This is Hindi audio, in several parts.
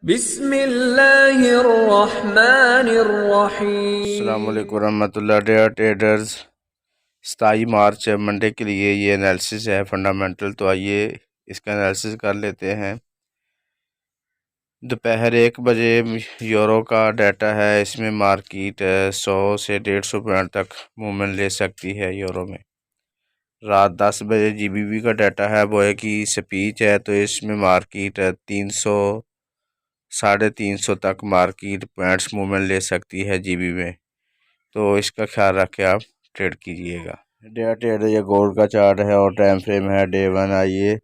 अस्सलाम बिस्मिल्लाहिर्रहमानिर्रहीम। वालेकुम रहमतुल्लाह डेयर ट्रेडर्स। 27 मार्च है, मंडे के लिए ये एनालिसिस है फंडामेंटल। तो आइए इसका एनालिसिस कर लेते हैं। दोपहर 1 बजे यूरो का डाटा है। इसमें मार्केट 100 से 150 पॉइंट तक मूवमेंट ले सकती है यूरो में। रात 10 बजे जीबीबी का डाटा है, बोए की स्पीच है, तो इसमें मार्केट 300 350 तक मार्केट पॉइंट्स मूवमेंट ले सकती है जीबी में। तो इसका ख्याल रख के आप ट्रेड कीजिएगा। डे ट्रेड ये गोल्ड का चार्ट है और टाइम फ्रेम है डे 1। आइए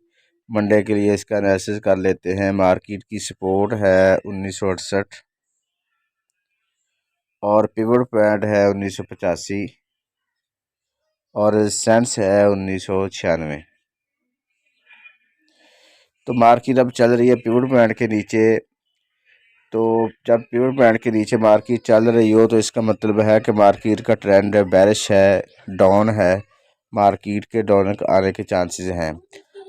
मंडे के लिए इसका एनालिसिस कर लेते हैं। मार्केट की सपोर्ट है 1968 और पिवट पॉइंट है 1985 और रेजिस्टेंस है 1996। तो मार्केट अब चल रही है पिवट पॉइंट के नीचे। तो जब पिवट पॉइंट के नीचे मार्केट चल रही हो तो इसका मतलब है कि मार्केट का ट्रेंड बेरिश है, डाउन है। मार्केट के डाउन आने के चांसेस हैं।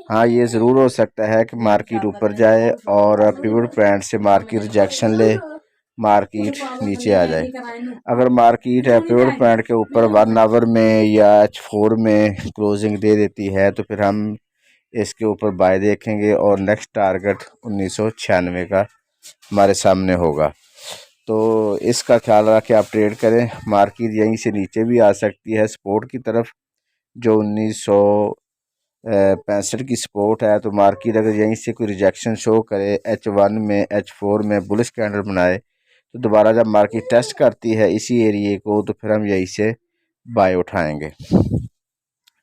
हाँ, ये ज़रूर हो सकता है कि मार्केट ऊपर जाए और पिवट पॉइंट से मार्केट रिजेक्शन ले, मार्केट नीचे आ जाए। अगर मार्केट है पिवट पॉइंट के ऊपर 1 आवर में या H4 में क्लोजिंग दे देती है तो फिर हम इसके ऊपर बाय देखेंगे और नेक्स्ट टारगेट 1996 का हमारे सामने होगा। तो इसका ख्याल रख के आप ट्रेड करें। मार्केट यहीं से नीचे भी आ सकती है सपोर्ट की तरफ, जो 1965 की सपोर्ट है। तो मार्केट अगर यहीं से कोई रिजेक्शन शो करे, H1 में H4 में बुलिश कैंडल बनाए, तो दोबारा जब मार्केट टेस्ट करती है इसी एरिए को तो फिर हम यहीं से बाय उठाएंगे।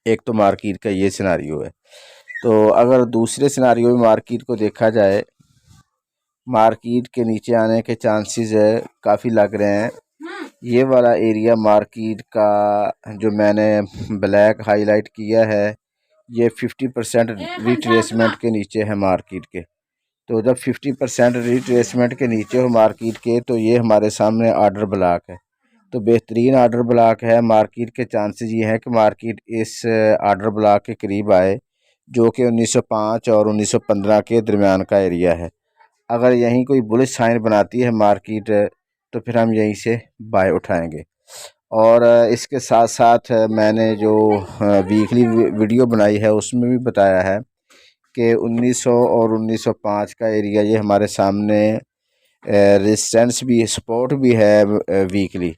एक तो मार्केट का ये सिनारियो है। तो अगर दूसरे सिनारियो में मार्केट को देखा जाए, मार्केट के नीचे आने के चांसेस काफ़ी लग रहे हैं। ये वाला एरिया मार्केट का जो मैंने ब्लैक हाईलाइट किया है, ये 50% रिट्रेसमेंट के नीचे है मार्केट के। तो जब 50% रिट्रेसमेंट के नीचे हो मार्केट के, तो ये हमारे सामने ऑर्डर ब्लॉक है। तो बेहतरीन ऑर्डर ब्लॉक है। मार्केट के चांसेस ये हैं कि मार्केट इस ऑर्डर ब्लॉक के करीब आए, जो कि 1905 और 1915 के दरमियान का एरिया है। अगर यहीं कोई बुलिश साइन बनाती है मार्केट तो फिर हम यहीं से बाय उठाएंगे। और इसके साथ साथ मैंने जो वीकली वीडियो बनाई है उसमें भी बताया है कि 1900 और 1905 का एरिया ये हमारे सामने रेजिस्टेंस भी, सपोर्ट भी है वीकली।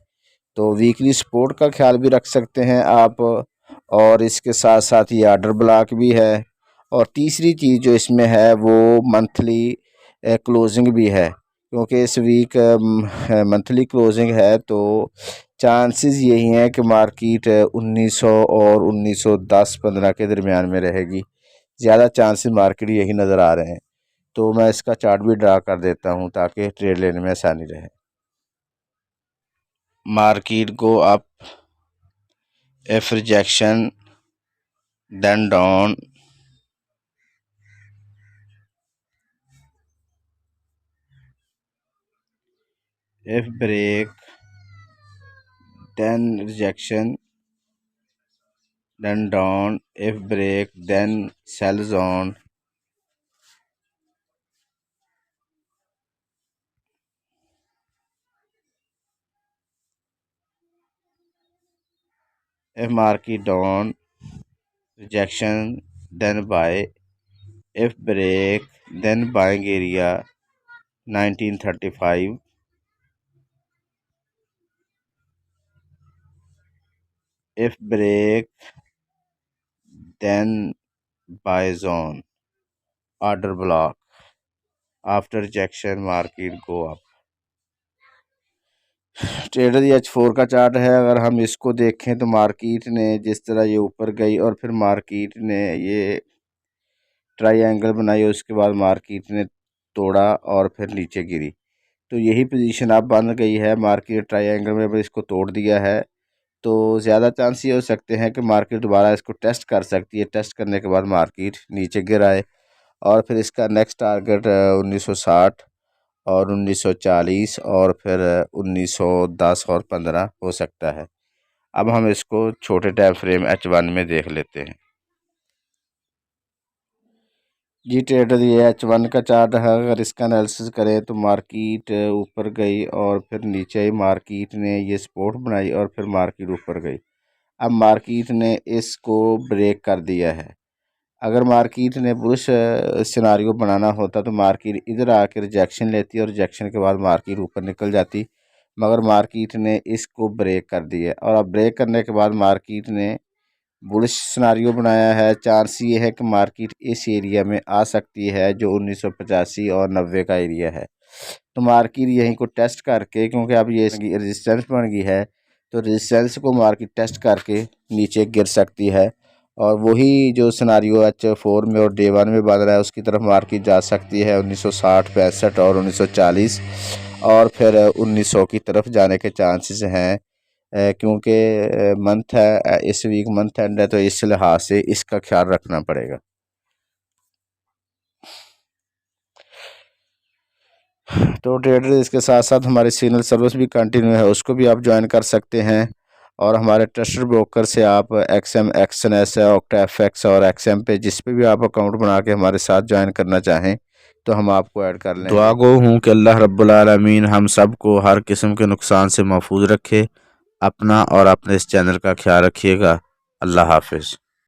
तो वीकली सपोर्ट का ख्याल भी रख सकते हैं आप। और इसके साथ साथ ये ऑर्डर ब्लॉक भी है। और तीसरी चीज़ जो इसमें है वो मंथली क्लोजिंग भी है, क्योंकि इस वीक मंथली क्लोजिंग है। तो चांसेस यही हैं कि मार्केट 1900 और 1910-15 के दरमियान में रहेगी। ज़्यादा चांसेस मार्केट यही नज़र आ रहे हैं। तो मैं इसका चार्ट भी ड्रा कर देता हूँ ताकि ट्रेड लेने में आसानी रहे। Market go up, if rejection then down, if break then rejection, then down, if break then sell zone, if market down, rejection then buy, if break then buying area 1935, if break then buy zone, order block, after rejection market go up। Trader ये H4 का चार्ट है। अगर हम इसको देखें तो मार्केट ने जिस तरह ये ऊपर गई और फिर मार्केट ने ये ट्रायंगल बनाई, उसके बाद मार्केट ने तोड़ा और फिर नीचे गिरी। तो यही पोजीशन अब बन गई है। मार्केट ट्रायंगल में अब इसको तोड़ दिया है। तो ज़्यादा चांस ये हो सकते हैं कि मार्केट दोबारा इसको टेस्ट कर सकती है। टेस्ट करने के बाद मार्केट नीचे गिर आए और फिर इसका नेक्स्ट टारगेट 1960 और 1940 और फिर 1910 और 15 हो सकता है। अब हम इसको छोटे टाइम फ्रेम H1 में देख लेते हैं। जी ट्रेडर ये H1 का चार्ट है। अगर इसका एनालिसिस करें तो मार्केट ऊपर गई और फिर नीचे आई, मार्केट ने ये सपोर्ट बनाई और फिर मार्केट ऊपर गई। अब मार्केट ने इसको ब्रेक कर दिया है। अगर मार्केट ने बुलिश सिनारियो बनाना होता तो मार्केट इधर आकर रिजेक्शन लेती और रिजेक्शन के बाद मार्केट ऊपर निकल जाती, मगर मार्केट ने इसको ब्रेक कर दिया और अब ब्रेक करने के बाद मार्केट ने बुलिश सिनारियो बनाया है। चांस ये है कि मार्केट इस एरिया में आ सकती है जो 1985 और 90 का एरिया है। तो मार्केट यहीं को टेस्ट करके, क्योंकि अब ये रेजिस्टेंस बन गई है, तो रेजिस्टेंस को मार्केट टेस्ट करके नीचे गिर सकती है और वही जो सिनारियो H4 में और डे 1 में बन रहा है उसकी तरफ मार्केट जा सकती है 1960, 65 और 1940 और फिर 1900 की तरफ जाने के चांसेस हैं। क्योंकि मंथ है, इस वीक मंथ एंड है, तो इस लिहाज से इसका ख्याल रखना पड़ेगा। तो ट्रेडर इसके साथ साथ हमारी सिग्नल सर्विस भी कंटिन्यू है, उसको भी आप ज्वाइन कर सकते हैं और हमारे ट्रस्टेड ब्रोकर से आप XM, XNS, OctaFX और XM पे जिस पे भी आप अकाउंट बना के हमारे साथ ज्वाइन करना चाहें तो हम आपको ऐड कर लेंगे। दुआ गो हूँ कि अल्लाह रब्बुल आलमीन हम सब को हर किस्म के नुकसान से महफूज रखे। अपना और अपने इस चैनल का ख्याल रखिएगा। अल्लाह हाफिज़।